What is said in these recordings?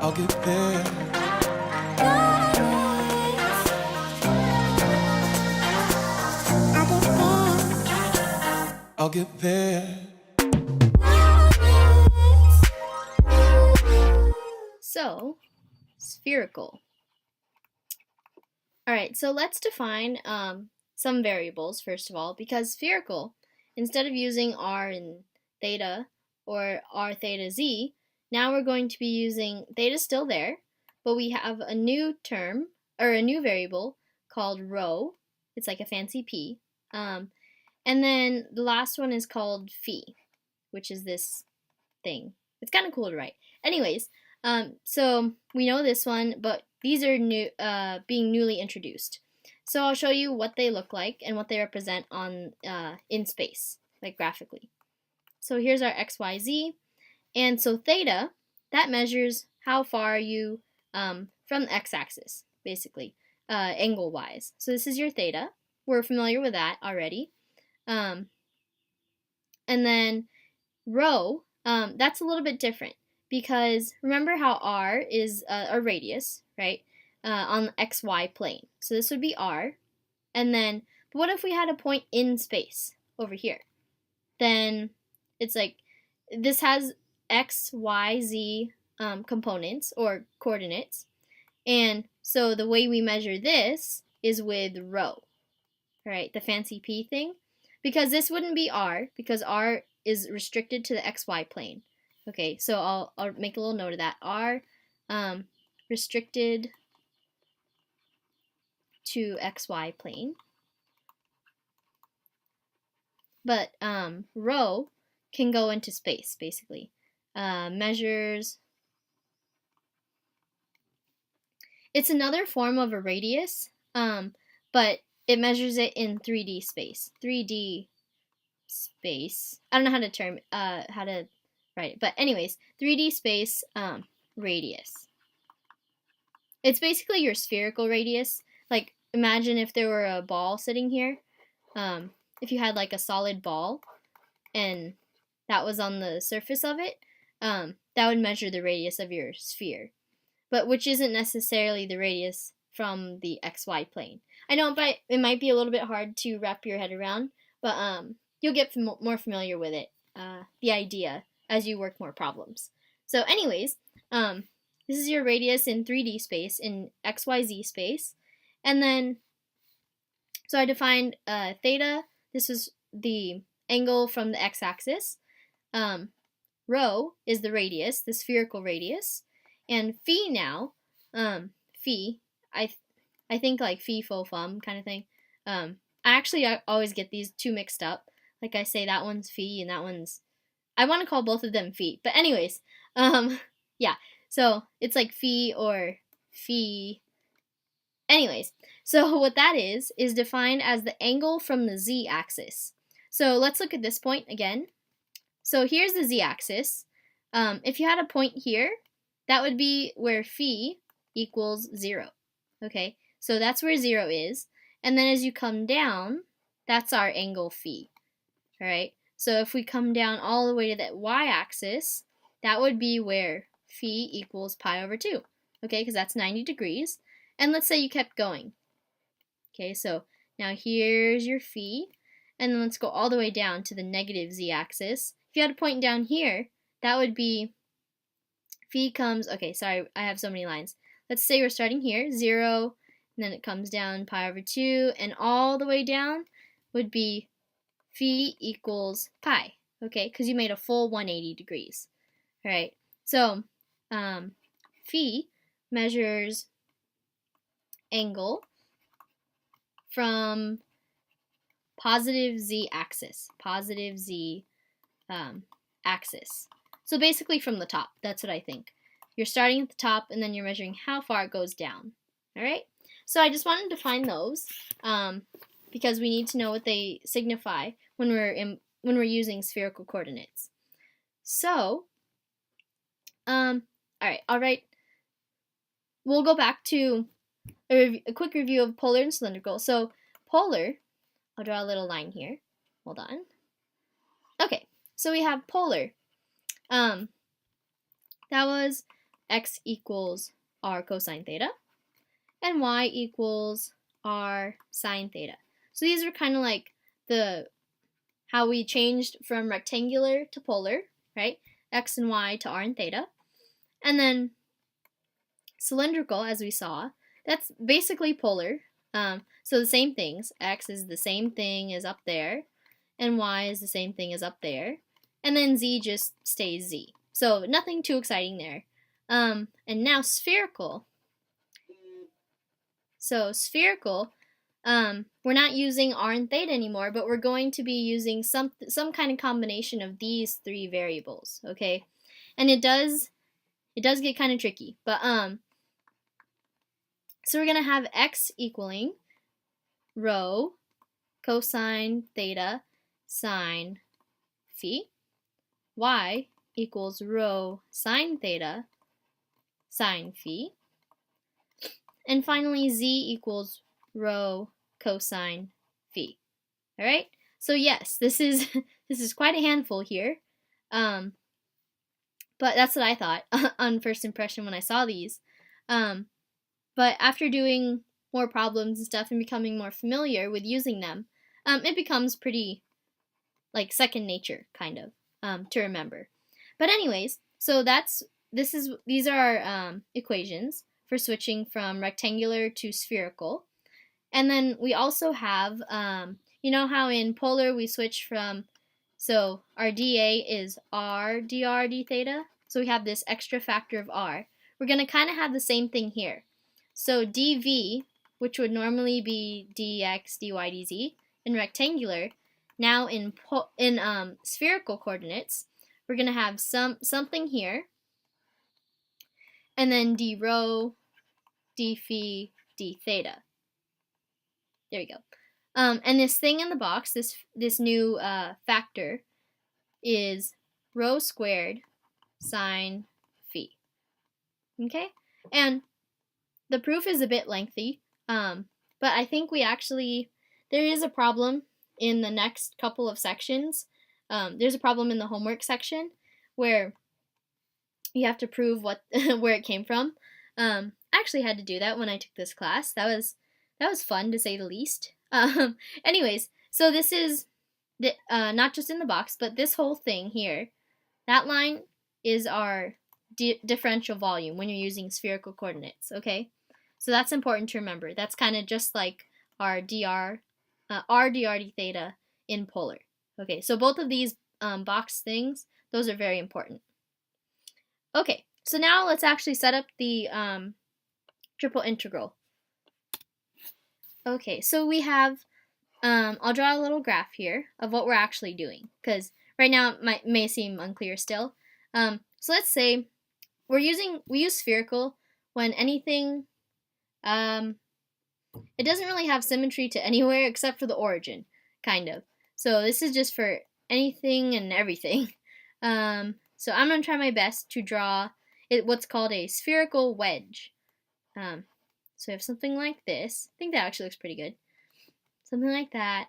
I'll get there. I'll get there. So, spherical. Alright, so let's define some variables first of all, because spherical, instead of using r and theta or r theta z, now we're going to be using theta still there, but we have a new term, or a new variable called rho. It's like a fancy p. And then the last one is called phi, which is this thing. It's kind of cool to write. Anyways, so we know this one, but these are new, being newly introduced. So I'll show you what they look like and what they represent on in space, like graphically. So here's our x, y, z, and so theta, that measures how far you from the x-axis, basically, angle-wise. So this is your theta. We're familiar with that already. And then rho, that's a little bit different, because remember how r is a radius, right, on the xy plane. So this would be r. And then, but what if we had a point in space over here? Then it's like, this has x, y, z components or coordinates. And so the way we measure this is with rho, right, the fancy p thing. Because this wouldn't be r, because r is restricted to the xy plane. Okay, so I'll make a little note of that. R restricted to xy plane. But rho can go into space, basically. Measures. It's another form of a radius, but it measures it in 3D space. 3D space. I don't know how to write it, but anyways, 3D space radius. It's basically your spherical radius. Like, imagine if there were a ball sitting here. If you had like a solid ball and that was on the surface of it, that would measure the radius of your sphere, but which isn't necessarily the radius from the xy plane. I know it might be a little bit hard to wrap your head around, but you'll get more familiar with it, the idea, as you work more problems. So anyways, this is your radius in 3D space, in XYZ space. And then, so I defined theta. This is the angle from the x-axis. Rho is the radius, the spherical radius. And phi now, phi, I think like phi, fo, fum kind of thing. I always get these two mixed up. Like I say, that one's phi and that one's, I want to call both of them phi. But anyways, yeah. So it's like phi or phi. Anyways, so what that is defined as the angle from the z-axis. So let's look at this point again. So here's the z-axis. If you had a point here, that would be where phi equals 0. Okay, so that's where 0 is. And then as you come down, that's our angle phi. All right, so if we come down all the way to that y-axis, that would be where phi equals pi over 2. Okay, because that's 90 degrees. And let's say you kept going. Okay, so now here's your phi. And then let's go all the way down to the negative z-axis. If you had a point down here, that would be phi comes, okay, sorry, I have so many lines. Let's say we're starting here, 0, and then it comes down pi over 2, and all the way down would be phi equals pi, okay, because you made a full 180 degrees. All right, so phi measures angle from positive z-axis, axis. So basically from the top, that's what I think. You're starting at the top and then you're measuring how far it goes down. All right? So I just wanted to find those because we need to know what they signify when we're using spherical coordinates. So, all right. We'll go back to a quick review of polar and cylindrical. So polar, I'll draw a little line here. Hold on. Okay, so we have polar. That was x equals r cosine theta, and y equals r sine theta. So these are kind of like how we changed from rectangular to polar, right? X and y to r and theta. And then cylindrical, as we saw, that's basically polar. So the same things. X is the same thing as up there, and y is the same thing as up there. And then z just stays z. So nothing too exciting there. And now spherical. So spherical, we're not using r and theta anymore, but we're going to be using some kind of combination of these three variables, okay? And it does get kind of tricky, but so we're gonna have x equaling rho cosine theta sine phi, y equals rho sine theta sine phi, and finally z equals rho cosine phi. All right. So yes, this is quite a handful here, but that's what I thought on first impression when I saw these. But after doing more problems and stuff and becoming more familiar with using them, it becomes pretty like second nature kind of to remember. But anyways, so these are our equations for switching from rectangular to spherical. And then we also have, you know how in polar we switch from, so our dA is r dr d theta, so we have this extra factor of r. We're going to kind of have the same thing here. So dv, which would normally be dx, dy, dz, in rectangular, now in spherical coordinates, we're going to have something here, and then d rho, d phi, d theta. There we go. And this thing in the box, this new factor, is rho squared sine phi. Okay? And the proof is a bit lengthy, but I think there is a problem in the next couple of sections. There's a problem in the homework section where you have to prove where it came from. I actually had to do that when I took this class. That was fun, to say the least. Anyways, so this is not just in the box, but this whole thing here, that line is our differential volume when you're using spherical coordinates, okay? So that's important to remember. That's kind of just like our dr d theta in polar. Okay, so both of these box things, those are very important. Okay, so now let's actually set up the triple integral. Okay, so we have, I'll draw a little graph here of what we're actually doing, because right now it may seem unclear still. So let's say we use spherical when anything, it doesn't really have symmetry to anywhere except for the origin, kind of. So this is just for anything and everything. So I'm going to try my best to draw what's called a spherical wedge. So we have something like this. I think that actually looks pretty good. Something like that.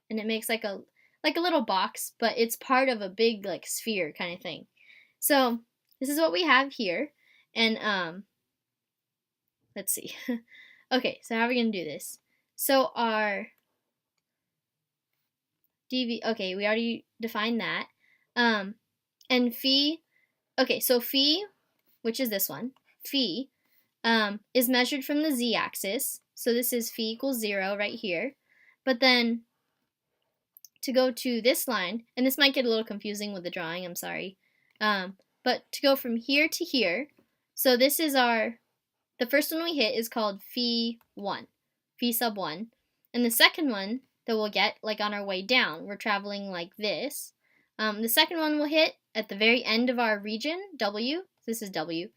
And it makes like a little box, but it's part of a big like sphere kind of thing. So this is what we have here. And let's see. Okay, so how are we going to do this? So our dv, okay, we already defined that. And phi, okay, so phi, which is this one, phi, is measured from the z-axis. So this is phi equals 0 right here. But then to go to this line, and this might get a little confusing with the drawing, I'm sorry. But to go from here to here, so this is the first one we hit is called phi 1, phi sub 1. And the second one that we'll get, like on our way down, we're traveling like this. The second one we'll hit at the very end of our region, W, this is W,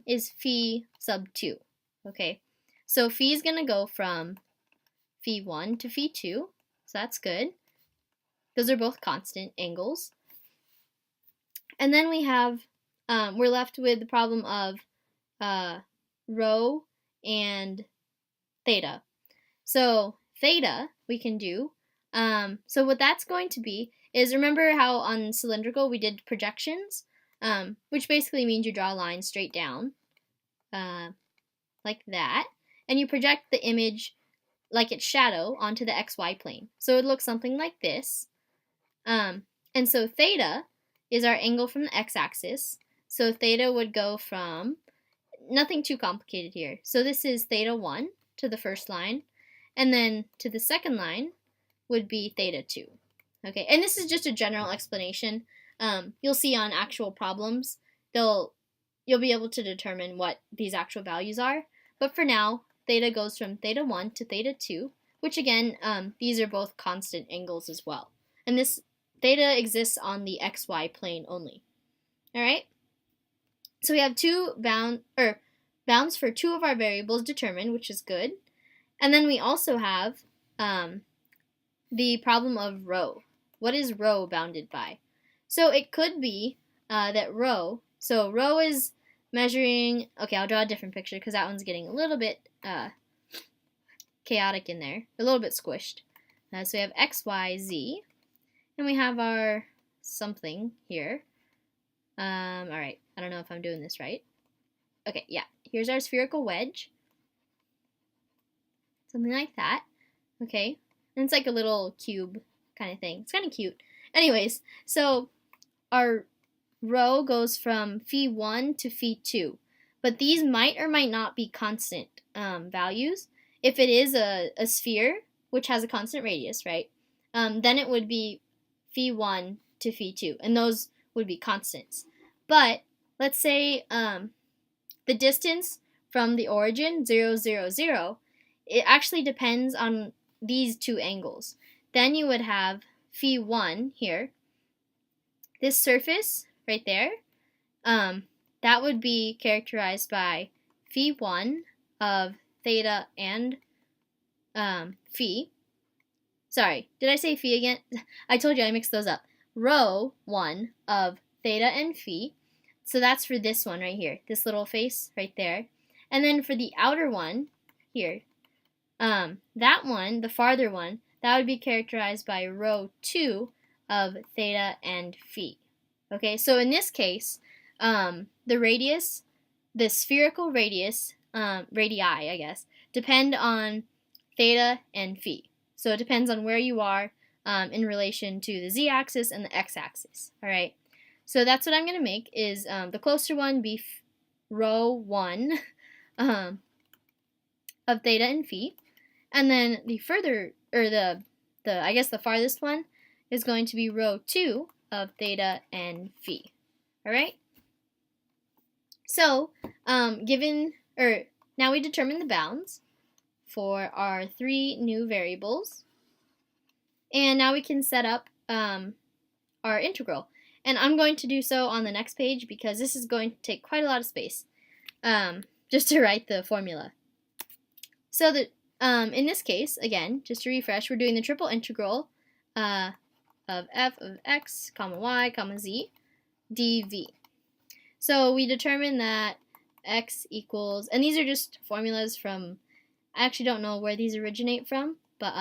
is phi sub 2, okay? So phi is going to go from phi 1 to phi 2, so that's good. Those are both constant angles. And then we have, we're left with the problem of rho and theta. So theta we can do. So what that's going to be is, remember how on cylindrical we did projections? which basically means you draw a line straight down, like that, and you project the image like its shadow onto the xy plane. So it looks something like this. And so theta is our angle from the x-axis. So theta would go from, nothing too complicated here. So this is theta 1 to the first line, and then to the second line would be theta 2. Okay, and this is just a general explanation. You'll see on actual problems, you'll be able to determine what these actual values are. But for now, theta goes from theta 1 to theta 2, which again, these are both constant angles as well. And this theta exists on the xy plane only. All right? So we have bounds for two of our variables determined, which is good. And then we also have the problem of rho. What is rho bounded by? So it could be that rho is measuring, okay, I'll draw a different picture because that one's getting a little bit chaotic in there, a little bit squished. So we have x, y, z, and we have our something here. All right, I don't know if I'm doing this right. Okay, yeah, here's our spherical wedge. Something like that. Okay, and it's like a little cube kind of thing. It's kind of cute. Anyways, so our rho goes from phi 1 to phi 2, but these might or might not be constant values. If it is a sphere, which has a constant radius, right, then it would be phi 1 to phi 2, and those would be constants. But let's say the distance from the origin, 0, 0, 0, it actually depends on these two angles. Then you would have phi 1 here. This surface right there, that would be characterized by phi 1 of theta and phi. Sorry, did I say phi again? I told you I mixed those up. Rho 1 of theta and phi. So that's for this one right here, this little face right there. And then for the outer one here, that one, the farther one, that would be characterized by rho 2 of theta and phi. Okay, so in this case, the radius, the spherical radius, radii, I guess, depend on theta and phi. So it depends on where you are in relation to the z-axis and the x-axis. All right, so that's what I'm going to make is the closer one be rho 1 of theta and phi, and then the further, or the I guess the farthest one is going to be rho 2 of theta and phi. All right. So now we determine the bounds for our three new variables, and now we can set up our integral. And I'm going to do so on the next page because this is going to take quite a lot of space just to write the formula. So that in this case, again, just to refresh, we're doing the triple integral of f of x, comma y, comma z, dv. So we determine that x equals, and these are just formulas from, I actually don't know where these originate from, but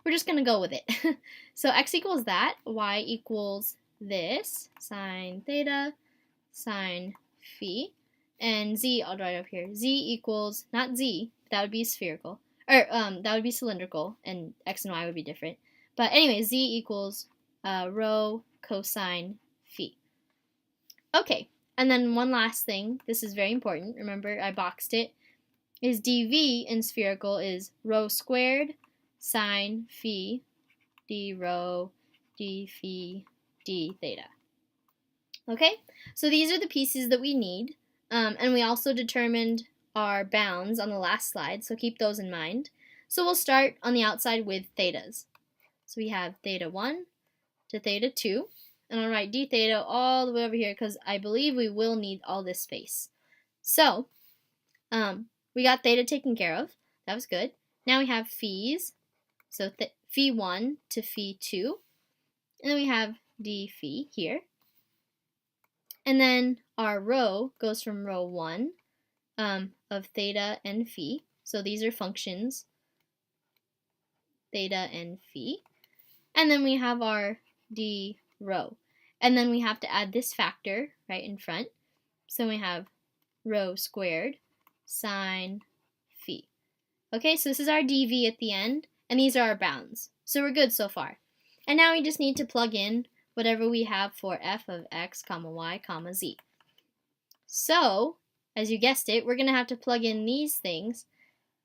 we're just going to go with it. So x equals that, y equals this, sine theta, sine phi, and z, I'll draw it up here, z equals, not z, that would be spherical, or that would be cylindrical, and x and y would be different. But anyway, z equals rho cosine phi. Okay, and then one last thing, this is very important, remember I boxed it, is dv in spherical is rho squared sine phi d rho d phi d theta. Okay, so these are the pieces that we need, and we also determined our bounds on the last slide, so keep those in mind. So we'll start on the outside with thetas. So we have theta 1 to theta 2, and I'll write d theta all the way over here because I believe we will need all this space. So we got theta taken care of. That was good. Now we have phis, so phi 1 to phi 2, and then we have d phi here. And then our rho goes from rho 1 of theta and phi. So these are functions, theta and phi. And then we have our d rho. And then we have to add this factor right in front. So we have rho squared sine phi. Okay, so this is our dv at the end, and these are our bounds. So we're good so far. And now we just need to plug in whatever we have for f of x, comma y, comma z. So, as you guessed it, we're going to have to plug in these things,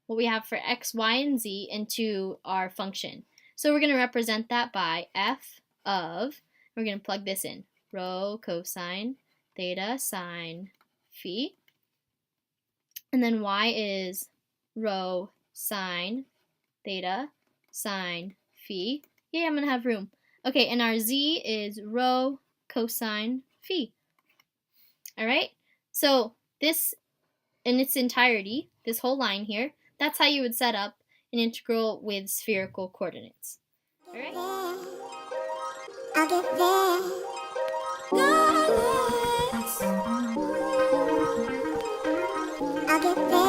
what we have for x, y, and z, into our function. So we're going to represent that by f of, we're going to plug this in, rho cosine theta sine phi. And then y is rho sine theta sine phi. Yay, I'm going to have room. Okay, and our z is rho cosine phi. All right? So this, in its entirety, this whole line here, that's how you would set up an integral with spherical coordinates. All right? I'll get there. I'll get there.